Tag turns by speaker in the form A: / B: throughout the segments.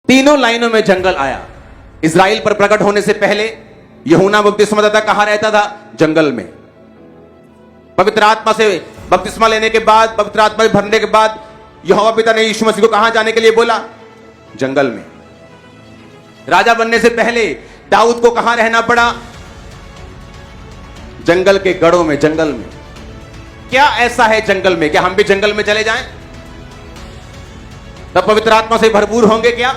A: तीनों लाइनों में जंगल आया। इजराइल पर प्रकट होने से पहले यूहन्ना बपतिस्मादाता कहां रहता था? जंगल में। पवित्र आत्मा से बपतिस्मा लेने के बाद, पवित्र आत्मा से भरने के बाद यहोवा पिता ने यीशु मसीह को कहां जाने के लिए बोला? जंगल में। राजा बनने से पहले दाऊद को कहां रहना पड़ा? जंगल के गढ़ों में, जंगल में। क्या ऐसा है जंगल में? क्या हम भी जंगल में चले जाएं तब पवित्र आत्मा से भरपूर होंगे क्या?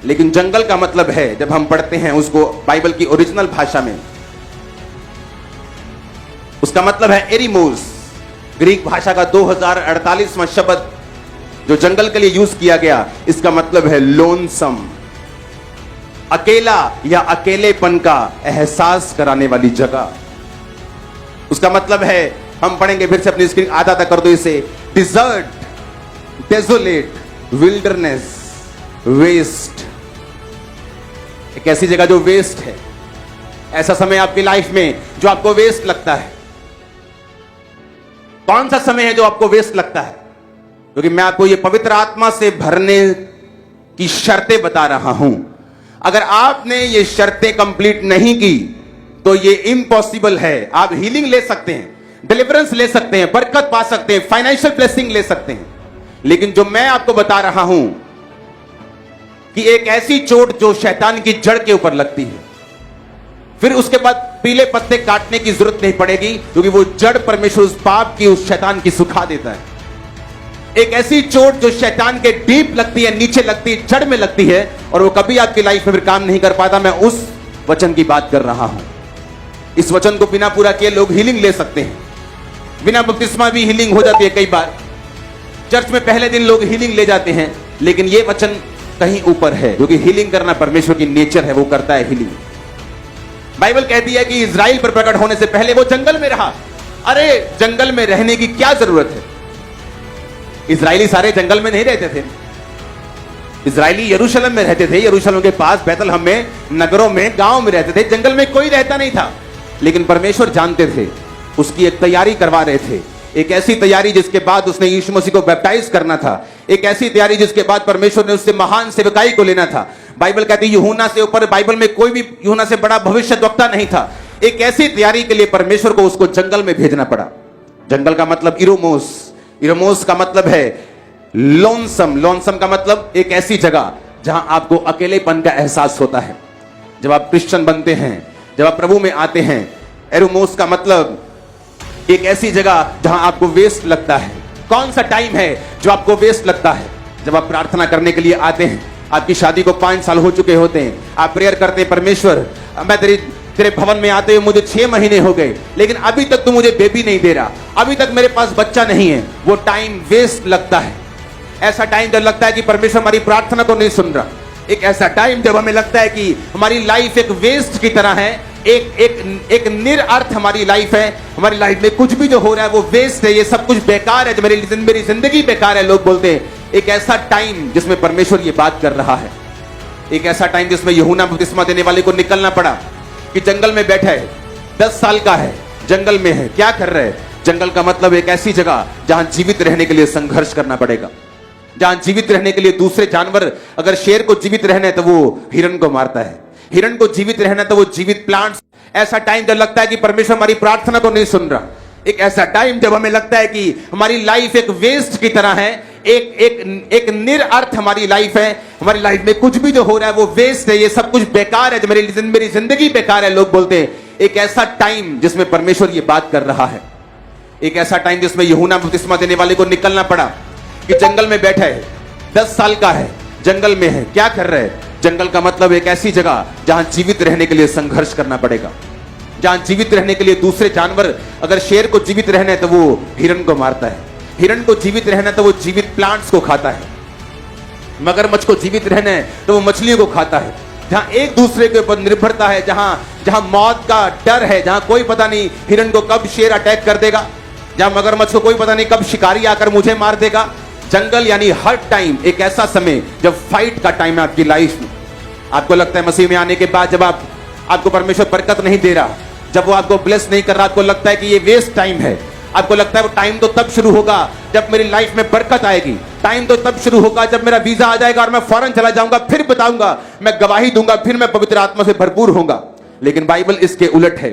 A: लेकिन जंगल का मतलब है, जब हम पढ़ते हैं उसको बाइबल की ओरिजिनल भाषा में, उसका मतलब है एरिमोस। ग्रीक भाषा का 2048वां शब्द जो जंगल के लिए यूज किया गया, इसका मतलब है लोनसम, अकेला या अकेलेपन का एहसास कराने वाली जगह। उसका मतलब है, हम पढ़ेंगे फिर से, अपनी स्क्रीन आधा तक कर दो इसे, डिजर्ट, डेजोलेट, विल्डरनेस, वेस्ट। एक ऐसी जगह जो वेस्ट है। ऐसा समय आपकी लाइफ में जो आपको वेस्ट लगता है। कौन सा समय है जो आपको वेस्ट लगता है? क्योंकि मैं आपको ये पवित्र आत्मा से भरने की शर्तें बता रहा हूं। अगर आपने ये शर्तें कंप्लीट नहीं की तो ये इम्पॉसिबल है। आप हीलिंग ले सकते हैं, डिलीवरेंस ले सकते हैं, बरकत पा सकते हैं, फाइनेंशियल ब्लेसिंग ले सकते हैं, लेकिन जो मैं आपको बता रहा हूं कि एक ऐसी चोट जो शैतान की जड़ के ऊपर लगती है, फिर उसके बाद पीले पत्ते काटने की जरूरत नहीं पड़ेगी, क्योंकि वो जड़ परमेश्वर उस पाप की, उस शैतान की सुखा देता है। एक ऐसी चोट जो शैतान के डीप लगती है, नीचे लगती है, जड़ में लगती है, और वो कभी आपकी लाइफ में फिर काम नहीं कर पाता। मैं उस वचन की बात कर रहा हूं। इस वचन को बिना पूरा किए लोग हीलिंग ले सकते हैं। बिना बपतिस्मा भी हीलिंग हो जाती है। कई बार चर्च में पहले दिन लोग हीलिंग ले जाते हैं, लेकिन ये वचन कहीं ऊपर है, क्योंकि हीलिंग करना परमेश्वर की नेचर है, वो करता है हीलिंग। बाइबल कहती है कि इजराइल पर प्रकट होने से पहले वो जंगल में रहा। अरे जंगल में रहने की क्या जरूरत है? इजरायली सारे जंगल में नहीं रहते थे। इजरायली यरूशलेम में रहते थे, यरूशलेम के पास बैतलहम में, नगरों में, गांव में रहते थे। जंगल में कोई रहता नहीं था, लेकिन परमेश्वर जानते थे, उसकी एक तैयारी करवा रहे थे। एक ऐसी तैयारी जिसके बाद उसने यीशु मसीह को बैप्टाइज करना था। एक ऐसी तैयारी जिसके बाद परमेश्वर ने उससे महान सेवकाई को लेना था। बाइबल कहती है यूहन्ना से ऊपर बाइबल में कोई भी यूहन्ना से बड़ा भविष्यद्वक्ता नहीं था। एक ऐसी तैयारी के लिए परमेश्वर को उसको जंगल में भेजना पड़ा। जंगल का मतलब इरोमोस, इरोमोस का मतलब है लोनसम, लोनसम का मतलब एक ऐसी जगह जहां आपको अकेलेपन का एहसास होता है। जब आप क्रिश्चियन बनते हैं, जब आप प्रभु में आते हैं, एरोमोस का मतलब एक ऐसी जगह जहां आपको वेस्ट लगता है। कौन सा टाइम है जो आपको वेस्ट लगता है? जब आप प्रार्थना करने के लिए आते हैं, आपकी शादी को 5 साल हो चुके होते हैं, आप प्रेयर करते हैं, परमेश्वर मैं तेरे भवन में आते हुए मुझे 6 महीने हो गए, लेकिन अभी तक तू मुझे बेबी नहीं दे रहा, अभी तक मेरे पास बच्चा नहीं है। वो टाइम वेस्ट लगता है। ऐसा टाइम जब लगता है कि परमेश्वर हमारी प्रार्थना को नहीं सुन रहा। एक ऐसा टाइम जब हमें लगता है कि हमारी लाइफ एक वेस्ट की तरह है, एक निरअर्थ हमारी लाइफ है। हमारी लाइफ में कुछ भी जो हो रहा है वो वेस्ट है, ये सब कुछ बेकार है, जो मेरी जिंदगी बेकार है, लोग बोलते हैं। एक ऐसा टाइम जिसमें परमेश्वर ये बात कर रहा है। एक ऐसा टाइम जिसमें यूहन्ना बपतिस्मा देने वाले को निकलना पड़ा कि जंगल में बैठा है, 10 साल का है, जंगल में है, क्या कर रहा है? जंगल का मतलब एक ऐसी जगह जहां जीवित रहने के लिए संघर्ष करना पड़ेगा, जहां जीवित रहने के लिए दूसरे जानवर, अगर शेर को जीवित रहना है तो वो हिरण को मारता है, हिरण को जीवित रहना तो वो जीवित प्लांट्स। ऐसा टाइम जब लगता है कि परमेश्वर हमारी प्रार्थना को नहीं सुन रहा। एक ऐसा टाइम जब हमें लगता है कि हमारी लाइफ एक वेस्ट की तरह है, एक निरअर्थ हमारी लाइफ है, हमारी लाइफ में कुछ भी जो हो रहा है वो वेस्ट है, ये सब कुछ बेकार है, जो मेरी जिंदगी बेकार है, लोग बोलते हैं। एक ऐसा टाइम जिसमें परमेश्वर ये बात कर रहा है। एक ऐसा टाइम जिसमें यूहन्ना बपतिस्मा देने वाले को निकलना पड़ा कि जंगल में बैठा है, 10 साल का है, जंगल में है, क्या कर रहा है? जंगल का मतलब एक ऐसी जगह जहां जीवित रहने के लिए संघर्ष करना पड़ेगा, जहां जीवित रहने के लिए दूसरे जानवर, अगर शेर को जीवित रहना है तो वो हिरण को मारता है, हिरण को जीवित रहना है तो वो जीवित प्लांट्स को खाता है, मगरमच्छ को जीवित रहना है तो वो मछलियों को खाता है। जहां एक दूसरे के ऊपर निर्भरता है, जहां मौत का डर है, जहां कोई पता नहीं हिरण को कब शेर अटैक कर देगा, जहां मगरमच्छ को कोई पता नहीं कब शिकारी आकर मुझे मार देगा। जंगल यानी हर टाइम एक ऐसा समय जब फाइट का टाइम है आपकी लाइफ में। आपको लगता है मसीह में आने के बाद जब आपको परमेश्वर बरकत नहीं दे रहा, जब वो आपको ब्लेस नहीं कर रहा, आपको लगता है कि ये वेस्ट टाइम है, आपको लगता है वो टाइम तो तब शुरू होगा जब मेरी लाइफ में बरकत आएगी, टाइम तो तब शुरू होगा जब मेरा वीजा आ जाएगा और मैं फौरन चला जाऊंगा, फिर बताऊंगा, मैं गवाही दूंगा, फिर मैं पवित्र आत्मा से भरपूर होऊंगा। लेकिन बाइबल इसके उलट है।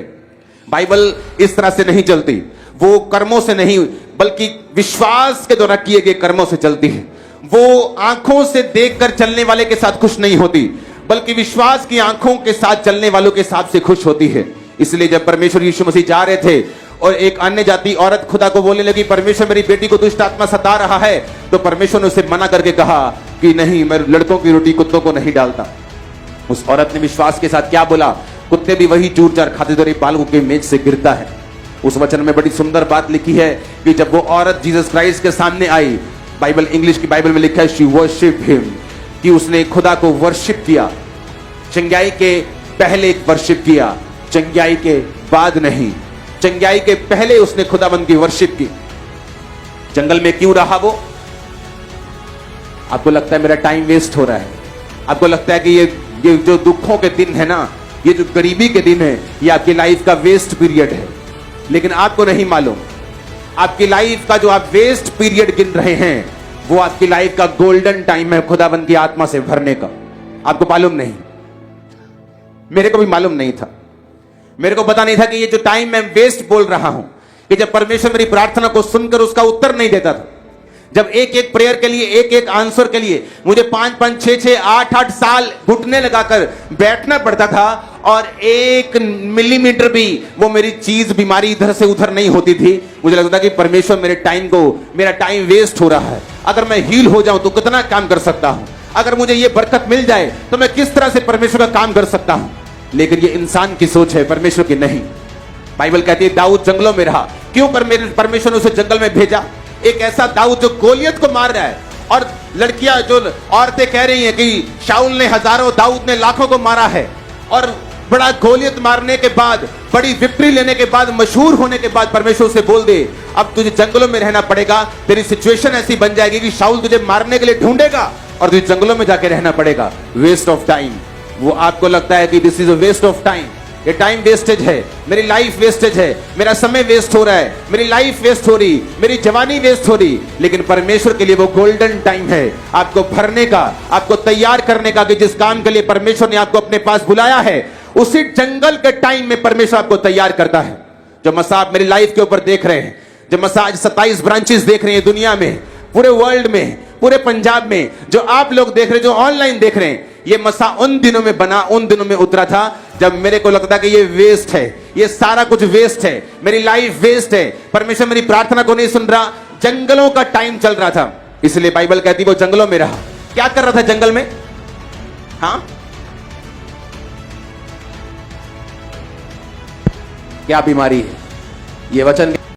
A: बाइबल इस तरह से नहीं चलती। वो कर्मों से नहीं बल्कि विश्वास के द्वारा किए गए कर्मों से चलती है। वो आंखों से देखकर चलने वाले के साथ खुश नहीं होती, बल्कि विश्वास की आंखों के साथ चलने वालों के साथ से खुश होती है। इसलिए जब परमेश्वर यीशु मसीह जा रहे थे और एक अन्य जाति औरत खुदा को बोलने लगी, परमेश्वर मेरी बेटी को दुष्ट आत्मा सता रहा है, तो परमेश्वर ने उसे मना करके कहा कि नहीं, मैं लड़कों की रोटी कुत्तों को नहीं डालता। उस औरत ने विश्वास के साथ क्या बोला? कुत्ते भी वही चूर चार खाते तेरे बालकों के मेज से गिरता है। उस वचन में बड़ी सुंदर बात लिखी है कि जब वो औरत जीसस क्राइस्ट के सामने आई, बाइबल इंग्लिश की बाइबल में लिखा है शी वर्शिप हिम, कि उसने खुदा को वर्शिप किया। चंगाई के पहले वर्शिप किया, चंगाई के बाद नहीं। चंगाई के पहले उसने खुदाबंद की वर्शिप की। जंगल में क्यों रहा वो? आपको लगता है मेरा टाइम वेस्ट हो रहा है? आपको लगता है कि ये जो दुखों के दिन है ना, ये जो गरीबी के दिन है, ये आपकी लाइफ का वेस्ट पीरियड है। लेकिन आपको नहीं मालूम, आपकी लाइफ का जो आप वेस्ट पीरियड गिन रहे हैं, वो आपकी लाइफ का गोल्डन टाइम है खुदाबंद की आत्मा से भरने का। आपको मालूम नहीं, मेरे को भी मालूम नहीं था। मेरे को पता नहीं था कि ये जो टाइम मैं वेस्ट बोल रहा हूं, कि जब परमेश्वर मेरी प्रार्थना को सुनकर उसका उत्तर नहीं देता था, जब एक एक प्रेयर के लिए, एक एक आंसर के लिए मुझे 5-5, 6-6, 8-8 साल घुटने लगाकर बैठना पड़ता था, और 1 मिलीमीटर भी वो मेरी चीज बीमारी इधर से उधर नहीं होती थी, मुझे लगता था कि परमेश्वर मेरा टाइम वेस्ट हो रहा है। अगर मैं हील हो जाऊं तो कितना काम कर सकता हूं, अगर मुझे ये बरकत मिल जाए तो मैं किस तरह से परमेश्वर का काम कर सकता हूं। लेकिन ये इंसान की सोच है, परमेश्वर की नहीं। बाइबल कहती है दाऊद जंगलों में रहा। क्यों परमेश्वर ने उसे जंगल में भेजा? एक ऐसा दाऊद जो गोलियत को मार रहा है, और लड़कियां जो औरतें कह रही हैं कि शाऊल ने हजारों, दाऊद ने लाखों को मारा है, और बड़ा गोलियत मारने के बाद, बड़ी विक्ट्री लेने के बाद, मशहूर होने के बाद परमेश्वर से बोल दे अब तुझे जंगलों में रहना पड़ेगा, तेरी सिचुएशन ऐसी बन जाएगी कि शाऊल तुझे मारने के लिए ढूंढेगा और तुझे जंगलों में जाके रहना पड़ेगा। Waste of time. वो आपको लगता है कि this is a waste of time, ये टाइम वेस्टेज है, मेरी लाइफ वेस्टेज है, मेरा समय वेस्ट हो रहा है, मेरी लाइफ वेस्ट हो रही, मेरी जवानी वेस्ट हो रही। लेकिन परमेश्वर के लिए वो गोल्डन टाइम है आपको भरने का, आपको तैयार करने का, कि जिस काम के लिए परमेश्वर ने आपको अपने पास बुलाया है, उसी जंगल के टाइम में परमेश्वर आपको तैयार करता है। जो मसा आप मेरी लाइफ के ऊपर देख रहे हैं, जो मसा आज 27 ब्रांचेस देख रहे हैं दुनिया में, पूरे वर्ल्ड में, पूरे पंजाब में, जो आप लोग देख रहे हैं, जो ऑनलाइन देख रहे हैं, ये मसा उन दिनों में बना, उन दिनों में उतरा था जब मेरे को लगता कि ये वेस्ट है, ये सारा कुछ वेस्ट है, मेरी लाइफ वेस्ट है, परमेश्वर मेरी प्रार्थना को नहीं सुन रहा। जंगलों का टाइम चल रहा था, इसलिए बाइबल कहती वो जंगलों में रहा। क्या कर रहा था जंगल में? हाँ, क्या बीमारी है? ये वचन